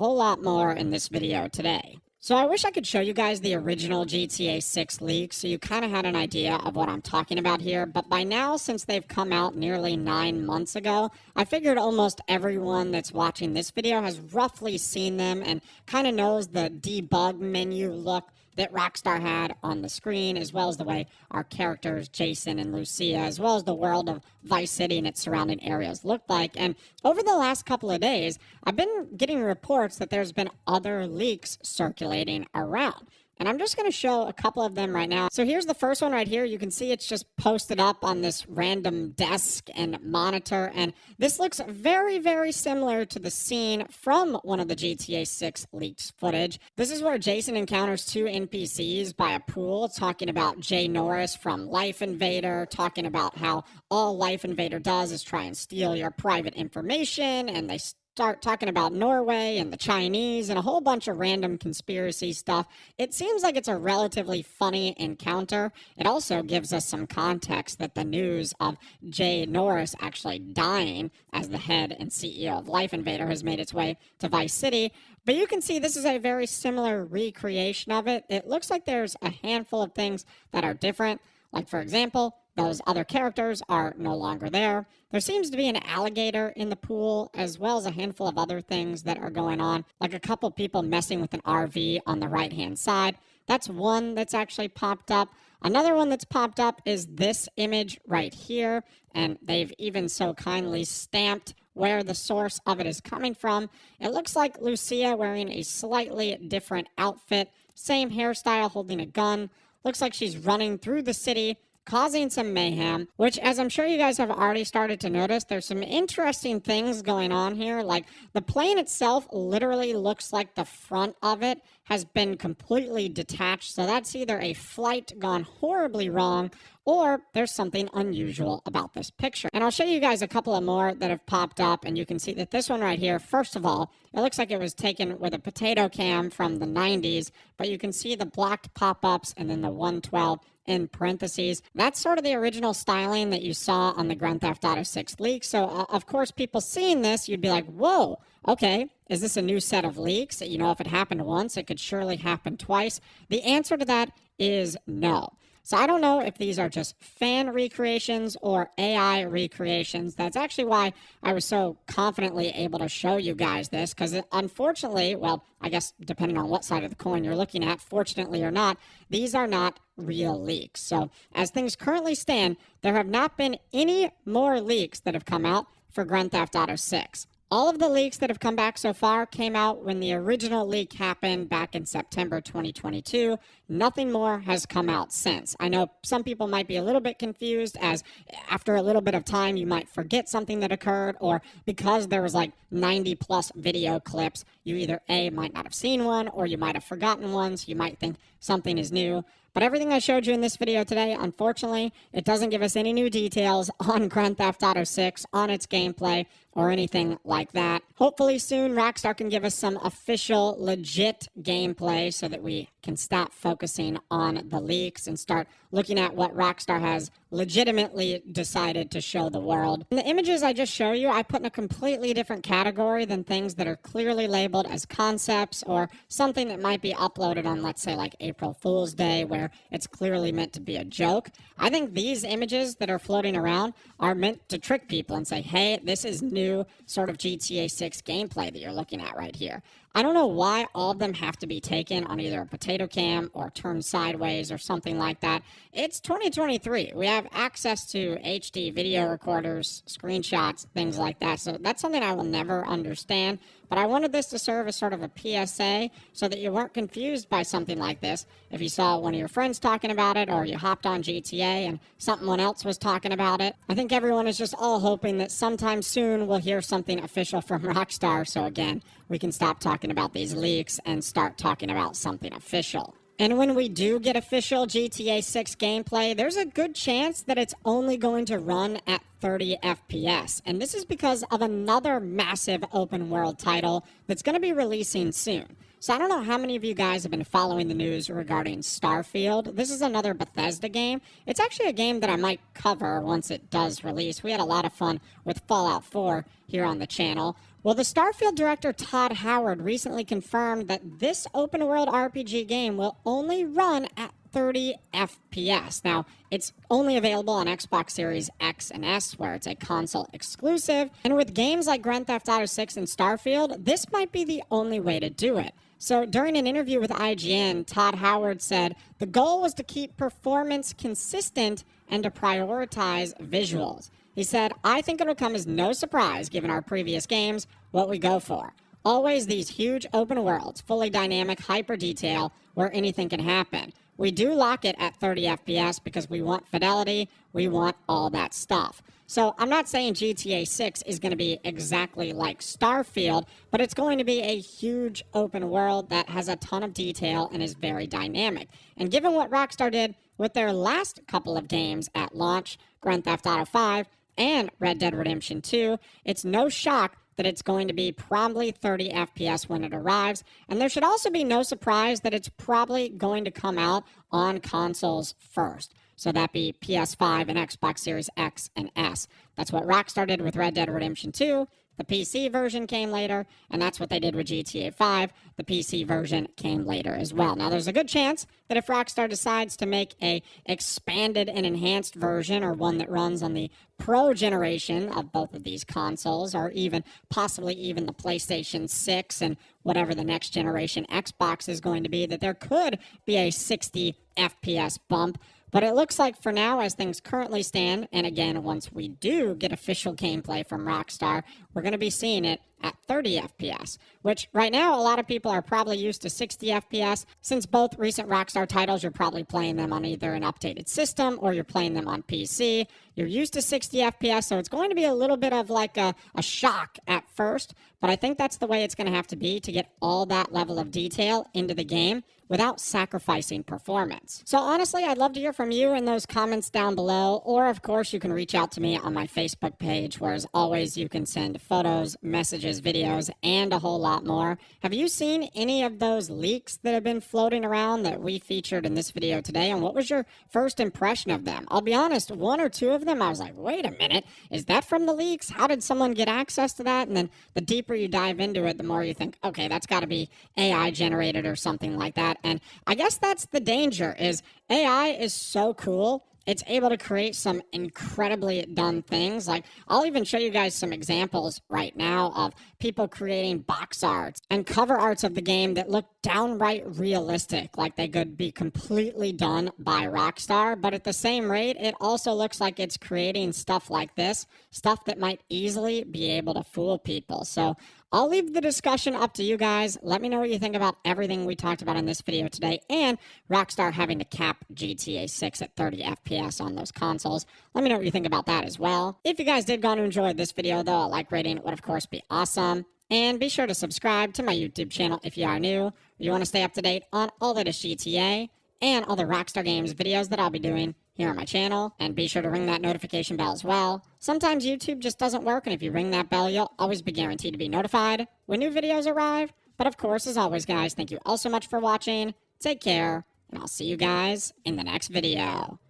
whole lot more in this video today. So I wish I could show you guys the original GTA 6 leak so you kind of had an idea of what I'm talking about here, but by now, since they've come out nearly 9 months ago, I figured almost everyone that's watching this video has roughly seen them and kind of knows the debug menu look that Rockstar had on the screen, as well as the way our characters, Jason and Lucia, as well as the world of Vice City and its surrounding areas looked like. And over the last couple of days, I've been getting reports that there's been other leaks circulating around. And I'm just going to show a couple of them right now. So here's the first one right here. You can see it's just posted up on this random desk and monitor. And this looks very, very similar to the scene from one of the GTA 6 leaked footage. This is where Jason encounters two NPCs by a pool, talking about Jay Norris from Life Invader, talking about how all Life Invader does is try and steal your private information, and they start talking about Norway and the Chinese and a whole bunch of random conspiracy stuff. It seems like it's a relatively funny encounter. It also gives us some context that the news of Jay Norris actually dying as the head and CEO of Life Invader has made its way to Vice City. But you can see this is a very similar recreation of it. It looks like there's a handful of things that are different. Like, for example, those other characters are no longer there. There seems to be an alligator in the pool, as well as a handful of other things that are going on, like a couple people messing with an RV on the right-hand side. That's one that's actually popped up. Another one that's popped up is this image right here, and they've even so kindly stamped where the source of it is coming from. It looks like Lucia wearing a slightly different outfit, same hairstyle, holding a gun. Looks like she's running through the city, causing some mayhem, which, as I'm sure you guys have already started to notice, there's some interesting things going on here. Like, the plane itself literally looks like the front of it has been completely detached, so that's either a flight gone horribly wrong, or there's something unusual about this picture. And I'll show you guys a couple of more that have popped up, and you can see that this one right here, first of all, it looks like it was taken with a potato cam from the 90s, but you can see the blocked pop-ups and then the 112 in parentheses. That's sort of the original styling that you saw on the Grand Theft Auto 6 leak. So, of course, people seeing this, you'd be like, whoa, okay, is this a new set of leaks? You know, if it happened once, it could surely happen twice. The answer to that is no. So I don't know if these are just fan recreations or AI recreations. That's actually why I was so confidently able to show you guys this, because unfortunately, well, I guess depending on what side of the coin you're looking at, fortunately or not, these are not real leaks. So as things currently stand, there have not been any more leaks that have come out for Grand Theft Auto 6. All of the leaks that have come back so far came out when the original leak happened back in September 2022. Nothing more has come out since. I know some people might be a little bit confused, as after a little bit of time you might forget something that occurred, or because there was like 90 plus video clips, you either A, might not have seen one, or you might have forgotten one, so you might think something is new. But everything I showed you in this video today, unfortunately, it doesn't give us any new details on Grand Theft Auto 6, on its gameplay, or anything like that. Hopefully soon, Rockstar can give us some official, legit gameplay so that we can stop focusing on the leaks and start looking at what Rockstar has legitimately decided to show the world. And the images I just show you, I put in a completely different category than things that are clearly labeled as concepts or something that might be uploaded on, let's say, like April Fool's Day, where it's clearly meant to be a joke. I think these images that are floating around are meant to trick people and say, hey, this is new sort of GTA 6 gameplay that you're looking at right here. I don't know why all of them have to be taken on either a potato cam or turned sideways or something like that. It's 2023. We have access to HD video recorders, screenshots, things like that. So that's something I will never understand. But I wanted this to serve as sort of a PSA so that you weren't confused by something like this. If you saw one of your friends talking about it, or you hopped on GTA and someone else was talking about it. I think everyone is just all hoping that sometime soon we'll hear something official from Rockstar. So again, we can stop talking about these leaks and start talking about something official. And when we do get official GTA 6 gameplay, there's a good chance that it's only going to run at 30 FPS. And this is because of another massive open world title that's going to be releasing soon. So I don't know how many of you guys have been following the news regarding Starfield. This is another Bethesda game. It's actually a game that I might cover once it does release. We had a lot of fun with Fallout 4 here on the channel. Well, the Starfield director Todd Howard recently confirmed that this open world RPG game will only run at 30 FPS. Now, it's only available on Xbox Series X and S, where it's a console exclusive. And with games like Grand Theft Auto 6 and Starfield, this might be the only way to do it. So during an interview with IGN, Todd Howard said the goal was to keep performance consistent and to prioritize visuals. He said, "I think it'll come as no surprise, given our previous games, what we go for. Always these huge open worlds, fully dynamic hyper detail where anything can happen. We do lock it at 30 FPS because we want fidelity, we want all that stuff." So I'm not saying GTA 6 is going to be exactly like Starfield, but it's going to be a huge open world that has a ton of detail and is very dynamic. And given what Rockstar did with their last couple of games at launch, Grand Theft Auto 5 and Red Dead Redemption 2, it's no shock that it's going to be probably 30 FPS when it arrives. And there should also be no surprise that it's probably going to come out on consoles first. So that'd be PS5 and Xbox Series X and S. That's what Rockstar did with Red Dead Redemption 2. The PC version came later, and that's what they did with GTA 5. The PC version came later as well. Now, there's a good chance that if Rockstar decides to make a expanded and enhanced version, or one that runs on the Pro generation of both of these consoles, or even possibly even the PlayStation 6 and whatever the next generation Xbox is going to be, that there could be a 60 FPS bump. But it looks like for now, as things currently stand, and again, once we do get official gameplay from Rockstar, we're going to be seeing it at 30 FPS, which right now a lot of people are probably used to 60 FPS. Since both recent Rockstar titles, you're probably playing them on either an updated system or you're playing them on PC. You're used to 60 FPS, so it's going to be a little bit of like a shock at first, but I think that's the way it's going to have to be to get all that level of detail into the game without sacrificing performance. So honestly, I'd love to hear from you in those comments down below, or of course you can reach out to me on my Facebook page, where as always you can send photos, messages, videos, and a whole lot more. Have you seen any of those leaks that have been floating around that we featured in this video today, and what was your first impression of them? I'll be honest, one or two of them I was like, wait a minute, is that from the leaks? How did someone get access to that? And then the deeper you dive into it, the more you think, okay, that's got to be AI generated or something like that. And I guess that's the danger, is AI is so cool. It's able to create some incredibly done things. Like, I'll even show you guys some examples right now of people creating box arts and cover arts of the game that look downright realistic, like they could be completely done by Rockstar. But at the same rate, it also looks like it's creating stuff like this, stuff that might easily be able to fool people. So I'll leave the discussion up to you guys. Let me know what you think about everything we talked about in this video today, and Rockstar having to cap GTA 6 at 30 FPS on those consoles. Let me know what you think about that as well. If you guys did go and enjoy this video, though, a like rating would of course be awesome. And be sure to subscribe to my YouTube channel if you are new, or you want to stay up to date on all that is GTA and all the Rockstar Games videos that I'll be doing here on my channel. And be sure to ring that notification bell as well. Sometimes YouTube just doesn't work, and if you ring that bell, you'll always be guaranteed to be notified when new videos arrive. But of course, as always, guys, thank you all so much for watching. Take care, and I'll see you guys in the next video.